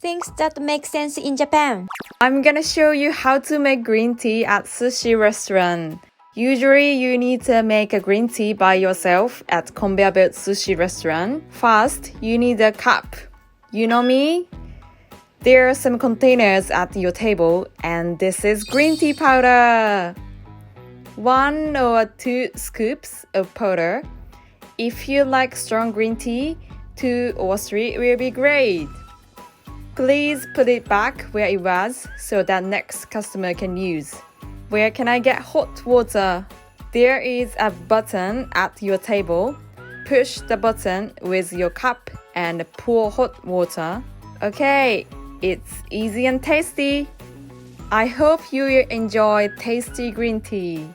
things that make sense in Japan. I'm gonna show you how to make green tea at sushi restaurant. Usually you need to make a green tea by yourself at conveyor belt sushi restaurant. First, you need a cup. You know me? There are some containers at your table and this is green tea powder. 1 or 2 scoops of powder. If you like strong green tea, 2 or 3 will be great. Please put it back where it was so that next customer can use. Where can I get hot water? There is a button at your table. Push the button with your cup and pour hot water. Okay, it's easy and tasty. I hope you will enjoy tasty green tea.